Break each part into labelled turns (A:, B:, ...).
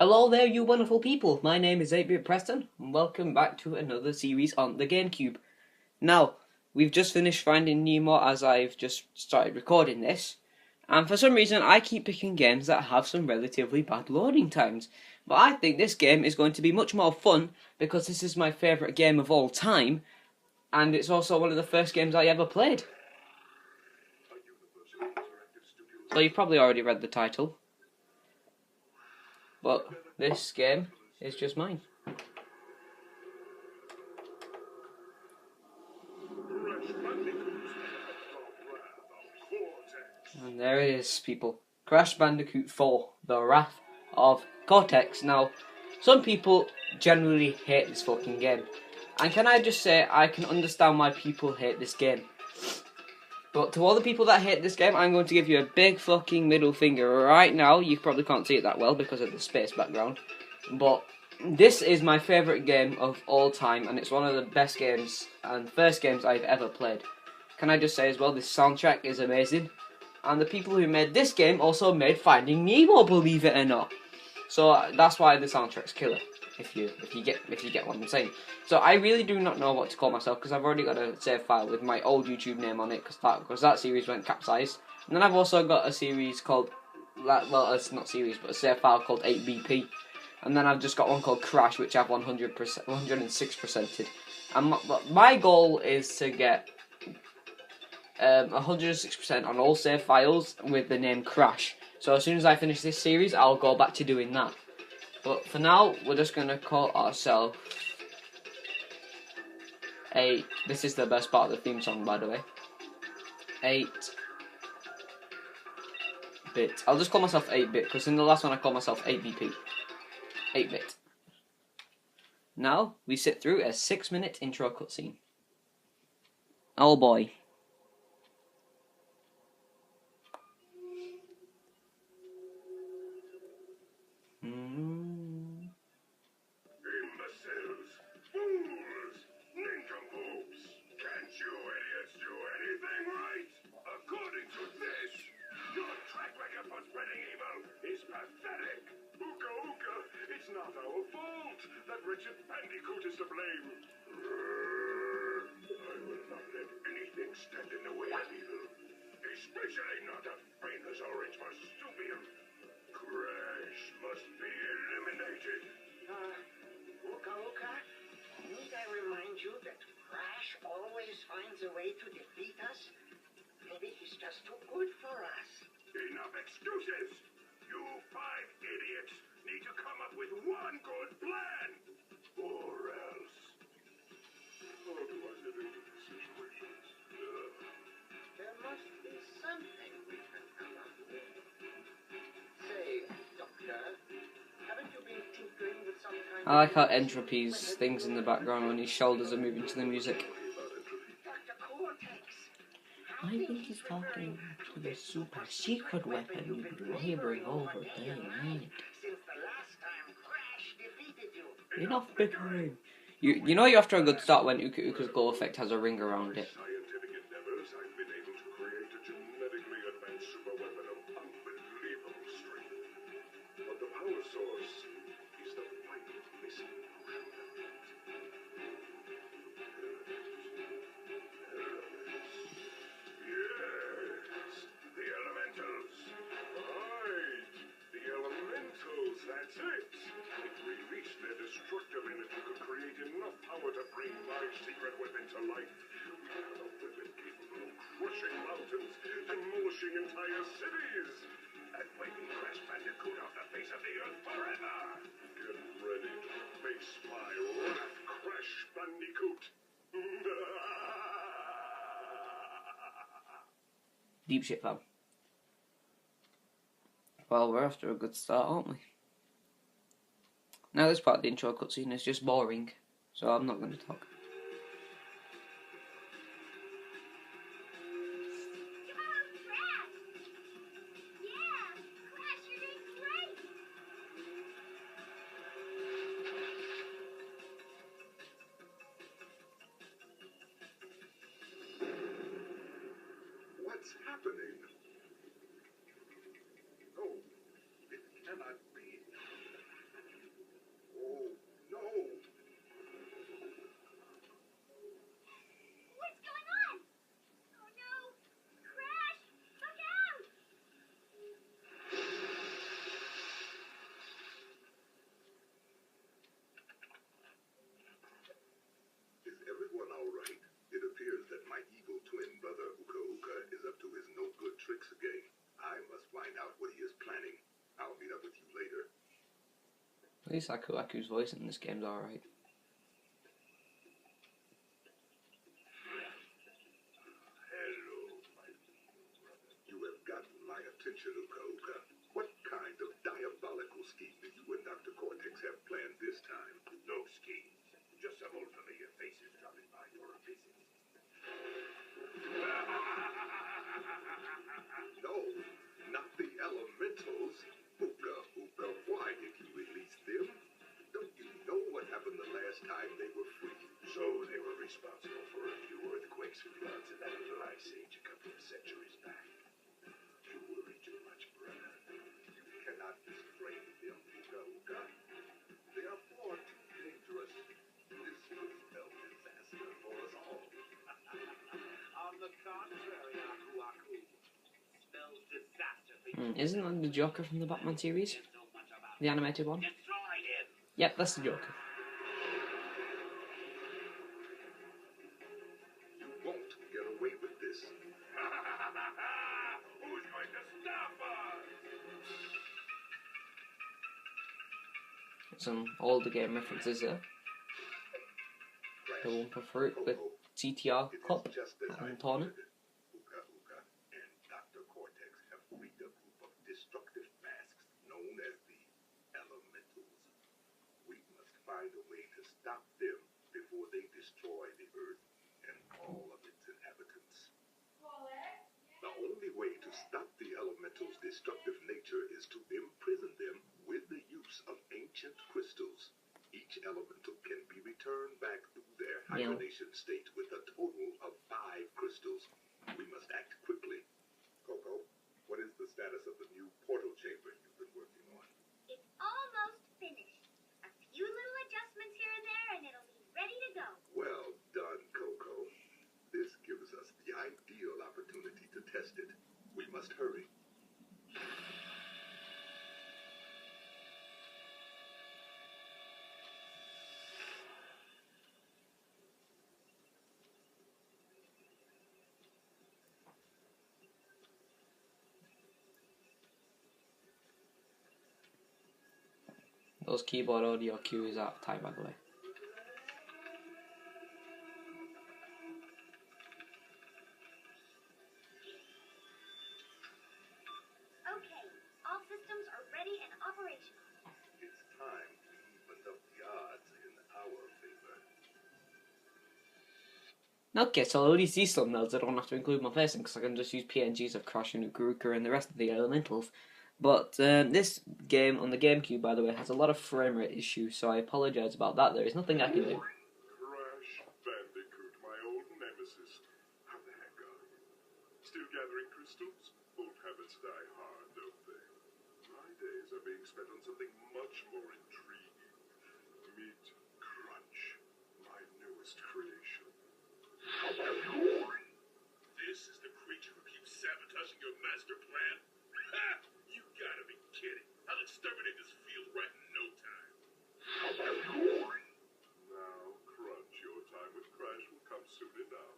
A: Hello there, you wonderful people. My name is 8-Bit Preston, and welcome back to another series on the GameCube. Now, we've just finished Finding Nemo as I've just started recording this, and for some reason I keep picking games that have some relatively bad loading times. But I think this game is going to be much more fun because this is my favourite game of all time, and it's also one of the first games I ever played. So you've probably already read the title. But this game is just mine. And there it is, people. Crash Bandicoot 4, The Wrath of Cortex. Now, some people generally hate this fucking game. And can I just say, I can understand why people hate this game. But to all the people that hate this game, I'm going to give you a big fucking middle finger right now. You probably can't see it that well because of the space background. But this is my favourite game of all time, and it's one of the best games and first games I've ever played. Can I just say as well, this soundtrack is amazing. And the people who made this game also made Finding Nemo, believe it or not. So that's why the soundtrack's killer. If you get what I'm saying. So I really do not know what to call myself because I've already got a save file with my old YouTube name on it because that series went capsized. And then I've also got a series called, well, it's not series, but a save file called 8BP. And then I've just got one called Crash, which I've 106%ed. And my goal is to get 106% on all save files with the name Crash. So as soon as I finish this series, I'll go back to doing that. But for now, we're just going to call ourselves this is the best part of the theme song, by the way. 8-bit. I'll just call myself 8-bit, because in the last one I called myself 8BP. 8-bit. Now, we sit through a 6-minute intro cutscene. Oh boy.
B: Imbeciles! Fools! Nincompoops! Can't you idiots do anything right? According to this, your track record for spreading evil is pathetic. Ooka ooka, it's not our fault that Richard Bandicoot is to blame. I will not let anything stand in the way of evil, especially not a famous orange marsupial. Crash must be eliminated.
C: Ooka Ooka, need I remind you that Crash always finds a way to defeat us? Maybe he's just too good for us.
B: Enough excuses! You 5 idiots need to come up with one good plan! Or else... How do I live into these situations?
C: There must be something we can come up with. Say, Doctor, haven't you been tinkering with some kind
A: I like how Entropy's things in the background when his shoulders are moving to the music.
C: Dr. Cortex?
A: I think he's talking to the super secret weapon you've been laboring over day and night.
C: Since the last time Crash defeated you.
A: Enough bickering. You know you're after a good start when Uka Uka's glow effect has a ring around it.
B: Scientific endeavors, I've been able to create a genetically advanced superweapon of unbelievable strength. But the power source is the vital missing portion of it. Yes, the elementals. Right, the elementals, that's it. If we reach their destructive limit, we could create enough power to bring my secret weapon to life. We have a weapon capable of crushing mountains, demolishing entire cities, and wiping Crash Bandicoot off the face of the earth forever. Get ready to face my wrath, Crash Bandicoot.
A: Deep shit, fam. Well, we're after a good start, aren't we? Now this part of the intro cutscene is just boring, so I'm not going to talk.
B: What's happening? Oh, it cannot be.
A: At least Aku's voice in this game's alright.
B: Attention, Uka. What kind of diabolical scheme do you and Dr. Cortex have planned this time? No scheme. Just some old familiar faces dropping by your visit. No, not the elementals. Uka, why did you release them? Don't you know what happened the last time they were free? So they were responsible for a few earthquakes and floods in that little ice age a couple of centuries back. You worry too much, brother. You cannot restrain them, Uka. They are far too dangerous. This will spell disaster for us all. On the contrary, Aku. Spells disaster for you.
A: Isn't that the Joker from the Batman series? The animated one? Yep, that's the Joker.
B: You won't get away with this. Who's going to stop us?
A: Some older game references there. The one for fruit with CTR Cup and Tawny.
B: Uka and Dr. Cortex have freed a group of destructive masks known as the Elementals. We must find a way to stop them before they destroy the Earth and all of its inhabitants. The only way to stop the Elementals' destructive nature is to imprison them with the use of ancient crystals. Each elemental can be returned back to their hibernation state with a total of 5 crystals. We must act quickly. Coco, what is the status of the new portal chamber you've been working on?
D: It's almost finished. A few little adjustments here and there, and it'll be ready to go.
B: Well done, Coco. This gives us the ideal opportunity to test it. We must hurry.
A: Those keyboard audio cues are out of time, by the way.
D: Okay, all systems are ready and operational.
B: It's time we evened up the odds in our favor.
A: Okay, so at least these thumbnails I don't have to include my face in because I can just use PNGs of Crash and Ukuruka and the rest of the Elementals. But this game on the GameCube, by the way, has a lot of frame rate issues, so I apologise about that. There is nothing I can do.
B: Crash Bandicoot, my old nemesis. How the heck are you? Still gathering crystals? Old habits die hard, don't they? My days are being spent on something much more intriguing. Meet Crunch, my newest creation. This is the creature who keeps sabotaging your master plan? Ha! You gotta be kidding. I'll exterminate this field right in no time. Now, Crunch, your time with Crash will come soon enough.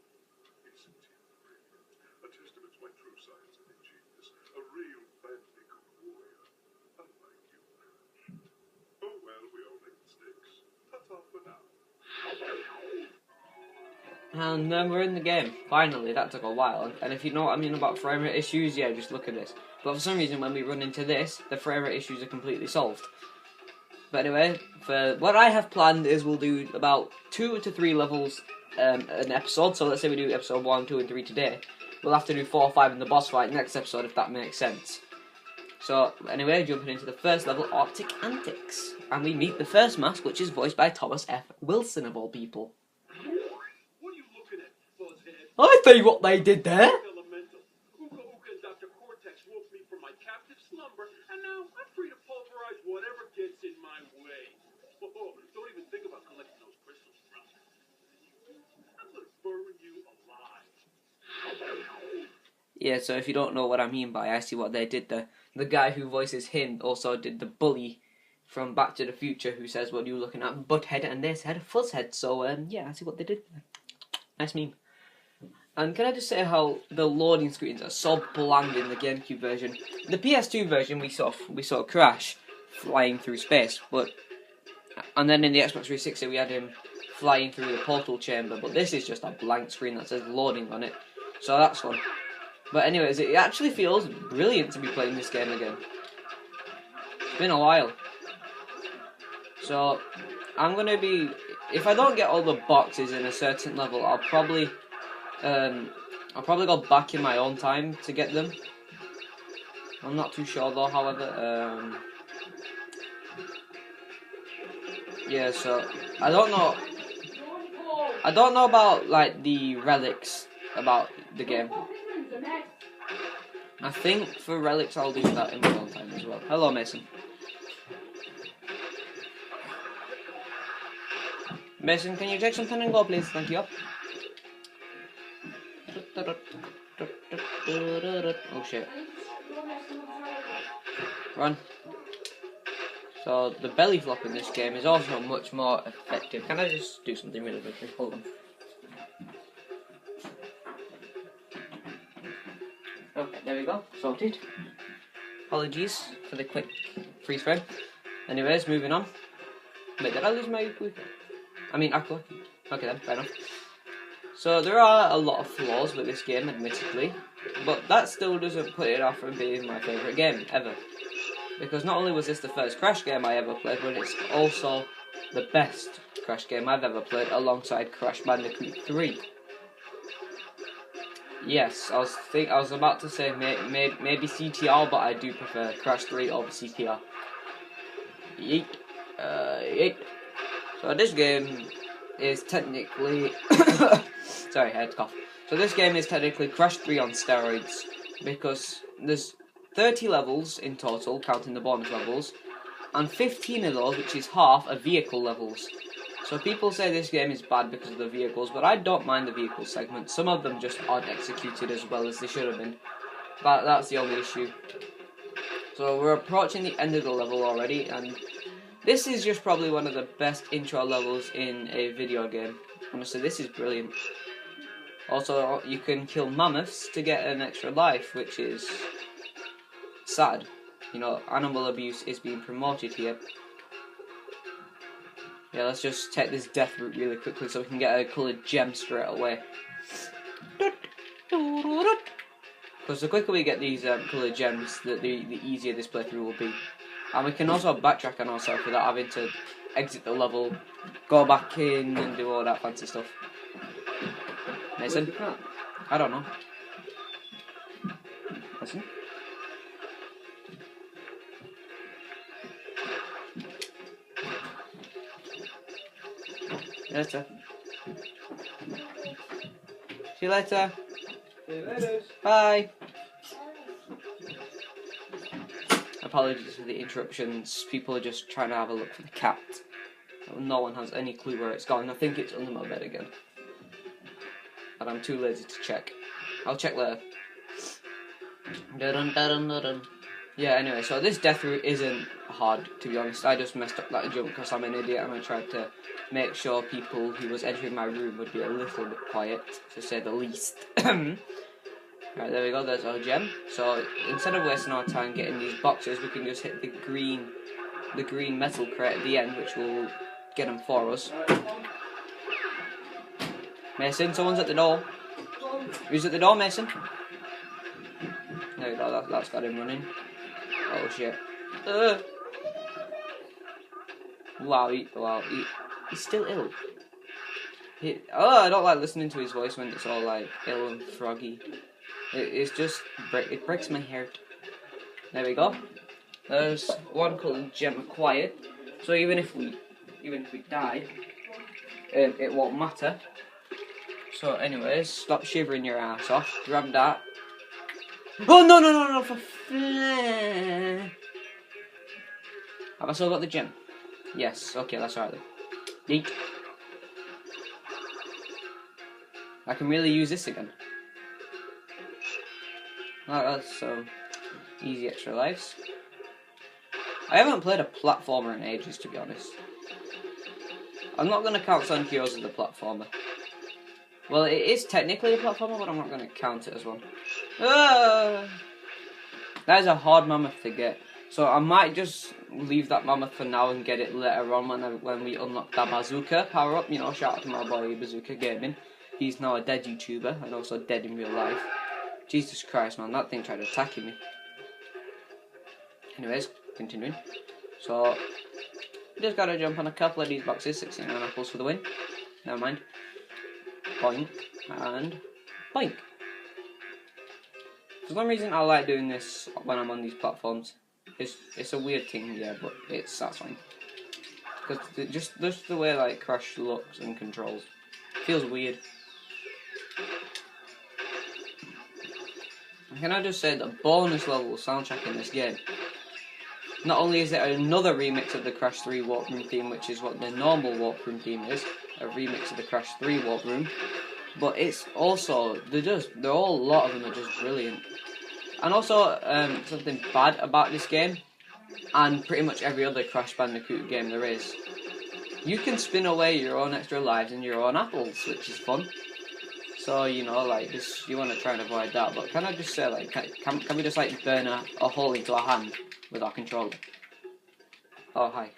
B: Isn't he brilliant? A testament to my true science and genius. A real Bandicoot warrior. Unlike you, Crash. Oh well, we all make mistakes. Ta-ta for now.
A: And then we're in the game. Finally, that took a while. And if you know what I mean about frame rate issues, yeah, just look at this. But for some reason, when we run into this, the frame rate issues are completely solved. But anyway, for what I have planned is we'll do about 2 to 3 levels an episode. So let's say we do episode 1, 2, and 3 today. We'll have to do 4 or 5 in the boss fight next episode, if that makes sense. So anyway, jumping into the first level, Arctic Antics. And we meet the first mask, which is voiced by Thomas F. Wilson, of all people.
E: What are you looking at, Buzzhead?
A: I tell you what they did there.
E: Elemental. Uka and Dr. Cortex woke me from my captive slumber, and now I'm free to pulverize whatever gets in my way. Oh, don't even think about collecting those crystals, bro. I'm gonna burn you alive.
A: Yeah, so if you don't know what I mean by I see what they did there, the guy who voices him also did the bully from Back to the Future who says, what are you looking at? Butthead, and they said Fuzzhead, so yeah, I see what they did there. Nice meme. And can I just say how the loading screens are so bland in the GameCube version. The PS2 version we saw Crash flying through space, but And then in the Xbox 360 we had him flying through the portal chamber, but this is just a blank screen that says loading on it, so that's fun. But anyways, it actually feels brilliant to be playing this game again. It's been a while. So, I'm gonna be... If I don't get all the boxes in a certain level, I'll probably go back in my own time to get them. I'm not too sure though, however. Yeah, so I don't know about like the relics about the game. I think for relics I'll do that in my own time as well. Hello, Mason. Mason, can you take something and go, please? Thank you. Oh shit. Run. So the belly flop in this game is also much more effective. Can I just do something really quickly? Hold on. Okay, there we go. Sorted. Apologies for the quick freeze frame. Anyways, moving on. Wait, did I lose my aqua? Okay then, fair enough. So there are a lot of flaws with this game, admittedly, but that still doesn't put it off from being my favourite game ever. Because not only was this the first Crash game I ever played, but it's also the best Crash game I've ever played, alongside Crash Bandicoot 3. Yes, I was about to say maybe CTR, but I do prefer Crash 3 over CTR. Yeet. Yeet. So this game is technically... Sorry, I had to cough. So this game is technically Crash 3 on steroids, because there's 30 levels in total, counting the bonus levels, and 15 of those, which is half, are vehicle levels. So people say this game is bad because of the vehicles, but I don't mind the vehicle segment. Some of them just aren't executed as well as they should have been. That's the only issue. So we're approaching the end of the level already, and this is just probably one of the best intro levels in a video game. Honestly, this is brilliant. Also, you can kill mammoths to get an extra life, which is sad. You know, animal abuse is being promoted here. Yeah, let's just take this death route really quickly so we can get a coloured gem straight away. Because the quicker we get these coloured gems, the easier this playthrough will be. And we can also backtrack on ourselves without having to exit the level, go back in and do all that fancy stuff. Mason? I don't know. Listen. See you later. See you later.
E: See you later.
A: Bye. Apologies for the interruptions. People are just trying to have a look for the cat. No one has any clue where it's gone. I think it's under my bed again. But I'm too lazy to check. I'll check later. Yeah, anyway, so this death route isn't hard, to be honest. I just messed up that jump because I'm an idiot and I tried to make sure people who was entering my room would be a little bit quiet, to say the least. Right, there we go, there's our gem. So instead of wasting our time getting these boxes, we can just hit the green metal crate at the end, which will get them for us. Mason, someone's at the door. Who's at the door, Mason? There we go, that's got him running. Oh shit. Wow, he's still ill. I don't like listening to his voice when it's all like ill and froggy. It breaks my heart. There we go. There's one coloured gem acquired. So even if we die, it won't matter. So anyways, stop shivering your ass off. Grab that. Oh no! For have I still got the gem? Yes. Okay, that's alright then. Yeet. I can really use this again. Oh, that's so easy extra lives. I haven't played a platformer in ages, to be honest. I'm not going to count Sun Heroes as a platformer. Well, it is technically a platformer, but I'm not going to count it as one. That is a hard mammoth to get. So I might just leave that mammoth for now and get it later on when we unlock that bazooka power up. You know, shout out to my boy Bazooka Gaming. He's now a dead YouTuber and also dead in real life. Jesus Christ, man, that thing tried attacking me. Anyways, continuing. So, just gotta jump on a couple of these boxes. 69 apples for the win. Never mind. Boink and boink. For some reason, I like doing this when I'm on these platforms. It's a weird thing, yeah, but it's satisfying. Because just the way like Crash looks and controls feels weird. Can I just say the bonus level soundtrack in this game? Not only is it another remix of the Crash 3 Warp Room theme, which is what the normal Warp Room theme is, a remix of the Crash 3 Warp Room, but it's also a lot of them are just brilliant. And also something bad about this game, and pretty much every other Crash Bandicoot game there is, you can spin away your own extra lives and your own apples, which is fun. So, you know, like, just, you want to try and avoid that. But can I just say, like, can we just, like, burn a hole into our hand with our controller? Oh, hi.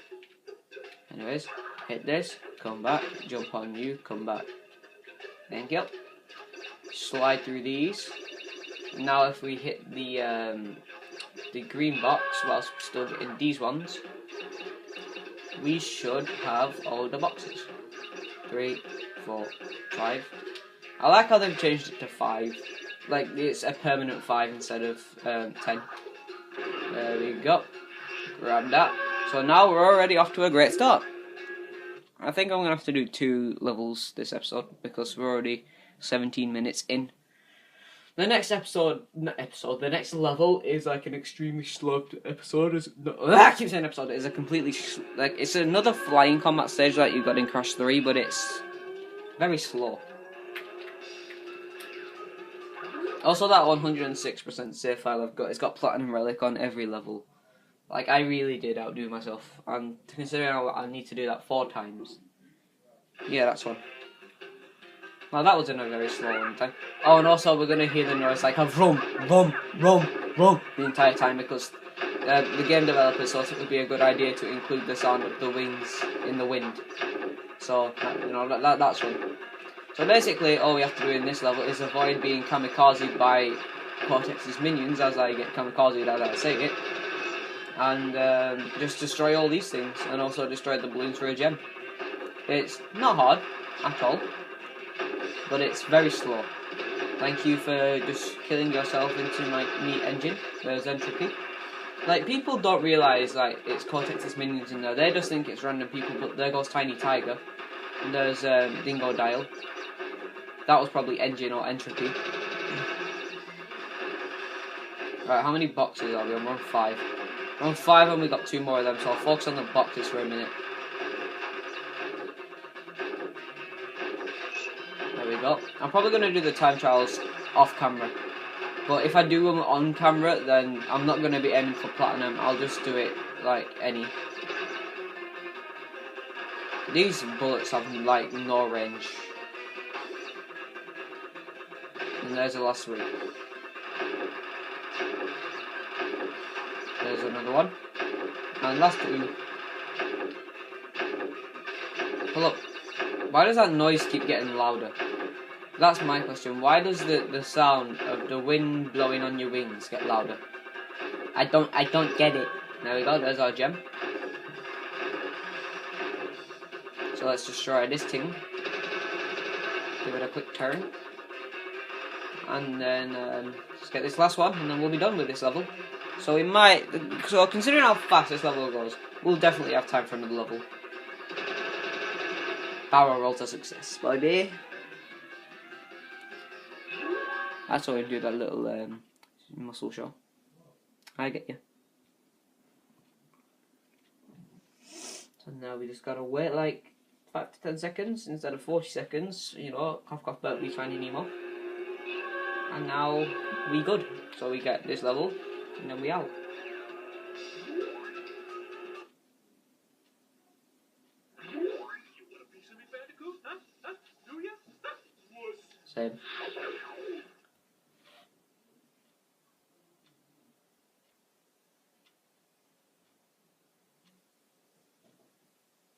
A: Anyways, hit this, come back, jump on you, come back. Thank you. Slide through these. Now if we hit the green box whilst still getting these ones, we should have all the boxes. 3, 4, 5. I like how they've changed it to 5. Like, it's a permanent 5 instead of 10. There we go. Grab that. So now we're already off to a great start. I think I'm going to have to do 2 levels this episode, because we're already 17 minutes in. The next the next level is like an extremely sloped episode. I keep saying episode. It's a completely, it's another flying combat stage like you got in Crash 3, but it's very slow. Also, that 106% save file I've got, it's got Platinum Relic on every level. Like, I really did outdo myself, and considering I need to do that 4 times. Yeah, that's one. Well, that was in a very slow one time. Oh, and also we're going to hear the noise like a vroom, vroom, vroom, vroom the entire time, because the game developers thought it would be a good idea to include the sound of the wings in the wind. So, you know, that's one. So basically, all we have to do in this level is avoid being kamikazed by Cortex's minions, as I get kamikazed as I say it, and just destroy all these things, and also destroy the balloons for a gem. It's not hard at all, but it's very slow. Thank you for just killing yourself into my meat engine. There's entropy. Like, people don't realise, like, it's Cortex's minions in there. They just think it's random people, but there goes Tiny Tiger. And there's Dingo Dial. That was probably engine or entropy. Right, how many boxes are we on? We're on 5. We're on 5 and we got 2 more of them, so I'll focus on the boxes for a minute. There we go. I'm probably going to do the time trials off camera. But if I do them on camera, then I'm not going to be aiming for platinum. I'll just do it like any. These bullets have like no range. And there's the last 3. There's another one. And last 2. Hold up. Why does that noise keep getting louder? That's my question. Why does the sound of the wind blowing on your wings get louder? I don't get it. There we go, there's our gem. So let's destroy this thing. Give it a quick turn. And then let's get this last one, and then we'll be done with this level. So we might, so considering how fast this level goes, we'll definitely have time for another level. Barrel roll to success, baby. That's why we do that little muscle show. I get you. So now we just gotta wait like 5 to 10 seconds instead of 40 seconds. You know, cough cough burp, we Finding Nemo. And now we good. So we get this level, and then we out.
E: You want a piece of me, Bandicoot? Huh? Huh? Do ya? Huh? Wuss.
A: Same.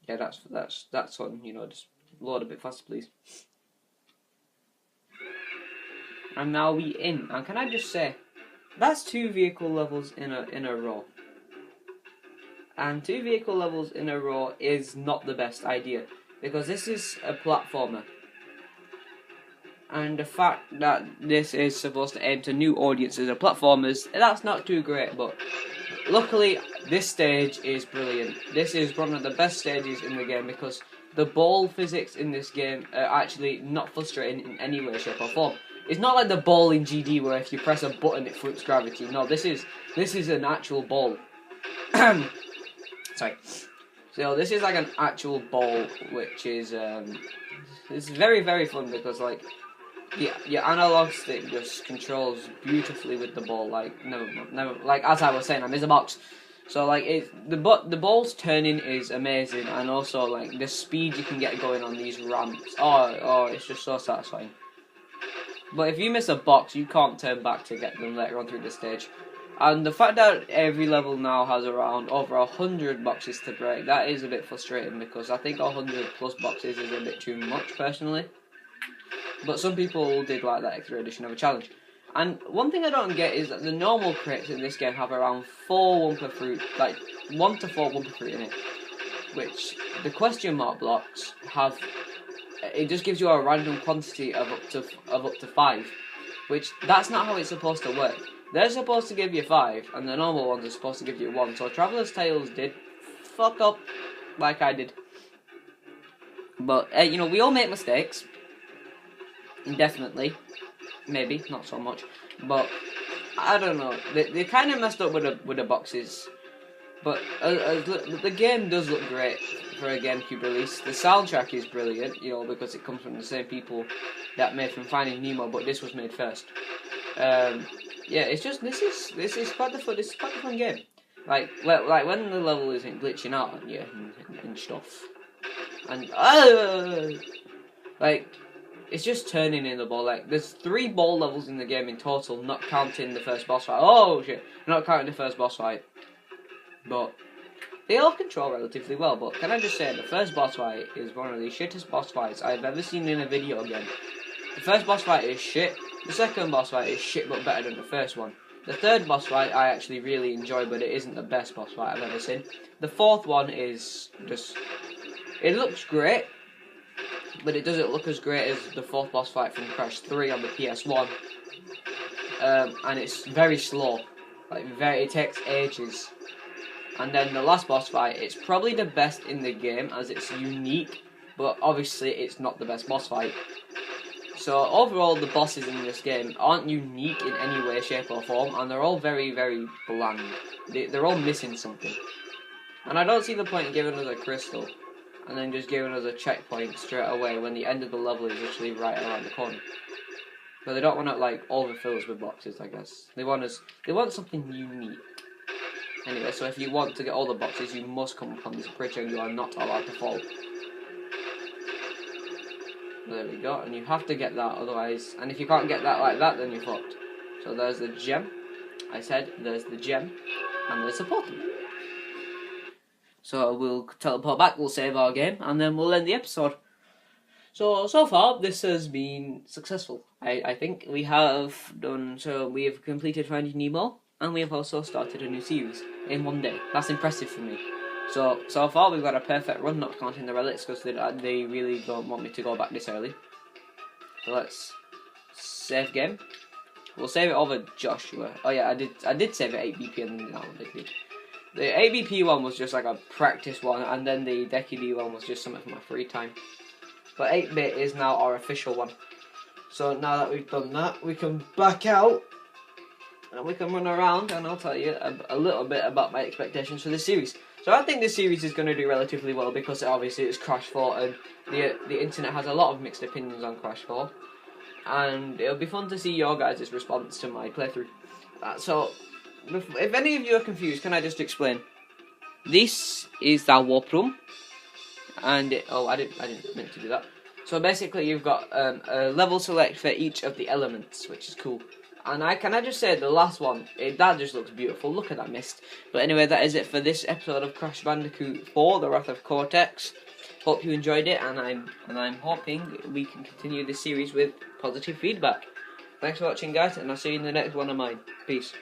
A: Yeah, that's on. You know, just load a bit faster, please. And now we in. And can I just say, that's 2 vehicle levels in a row. And 2 vehicle levels in a row is not the best idea, because this is a platformer. And the fact that this is supposed to aim to new audiences of platformers, that's not too great, but luckily this stage is brilliant. This is one of the best stages in the game, because the ball physics in this game are actually not frustrating in any way, shape or form. It's not like the ball in GD where if you press a button it flips gravity. No, this is an actual ball. Sorry. So this is like an actual ball, which is it's very, very fun, because like your analog stick just controls beautifully with the ball. Like never. Like as I was saying, I miss a box. So like the ball's turning is amazing, and also like the speed you can get going on these ramps. Oh, it's just so satisfying. But if you miss a box, you can't turn back to get them later on through the stage. And the fact that every level now has around over 100 boxes to break, that is a bit frustrating, because I think 100 plus boxes is a bit too much personally. But some people did like that extra edition of a challenge. And one thing I don't get is that the normal crates in this game have around 4 Wumpa Fruit, like 1 to 4 Wumpa Fruit in it. Which the question mark blocks have, it just gives you a random quantity of up to 5. Which, that's not how it's supposed to work. They're supposed to give you 5, and the normal ones are supposed to give you 1. So Traveller's Tales did fuck up like I did. But, you know, we all make mistakes. Definitely. Maybe, not so much. But, I don't know. They kind of messed up with the boxes. But the game does look great for a GameCube release. The soundtrack is brilliant, you know, because it comes from the same people that made from Finding Nemo, but this was made first. Yeah, it's just this is quite the fun game. Like when the level isn't glitching out on you and stuff, and like it's just turning in the ball. Like there's 3 ball levels in the game in total, not counting the first boss fight. Oh shit, not counting the first boss fight, but they all control relatively well. But can I just say, the first boss fight is one of the shittest boss fights I've ever seen in a video game. The first boss fight is shit. The second boss fight is shit but better than the first one. The third boss fight I actually really enjoy, but it isn't the best boss fight I've ever seen. The fourth one is just... it looks great, but it doesn't look as great as the fourth boss fight from Crash 3 on the PS1. And it's very slow. Like, it takes ages. And then the last boss fight, it's probably the best in the game as it's unique, but obviously it's not the best boss fight. So overall, the bosses in this game aren't unique in any way, shape or form, and they're all very, very bland. They're all missing something. And I don't see the point in giving us a crystal, and then just giving us a checkpoint straight away when the end of the level is literally right around the corner. But they don't want to, like, overfill us with boxes, I guess. They want something unique. Anyway, so if you want to get all the boxes, you must come upon this bridge and you are not allowed to fall. There we go, and you have to get that, otherwise... and if you can't get that like that, then you're fucked. So there's the gem. I said there's the gem, and there's the portal. So we'll teleport back, we'll save our game, and then we'll end the episode. So far, this has been successful. I think we have done... so we have completed Finding Nemo, and we have also started a new series in one day. That's impressive for me. So far we've got a perfect run, not counting the relics, because they really don't want me to go back this early. So let's save game. We'll save it over Joshua. Oh yeah, I did save it 8BP and then that one did good. The 8BP one was just like a practice one, and then the Decade one was just something for my free time. But 8-bit is now our official one. So now that we've done that, we can back out and we can run around, and I'll tell you a little bit about my expectations for this series. So I think this series is going to do relatively well, because obviously it's Crash 4 and the internet has a lot of mixed opinions on Crash 4. And it'll be fun to see your guys' response to my playthrough. So, if any of you are confused, can I just explain? This is the warp room. And I didn't meant to do that. So basically you've got a level select for each of the elements, which is cool. And can I just say, the last one, that just looks beautiful. Look at that mist. But anyway, that is it for this episode of Crash Bandicoot 4, The Wrath of Cortex. Hope you enjoyed it, and I'm hoping we can continue this series with positive feedback. Thanks for watching, guys, and I'll see you in the next one of mine. Peace.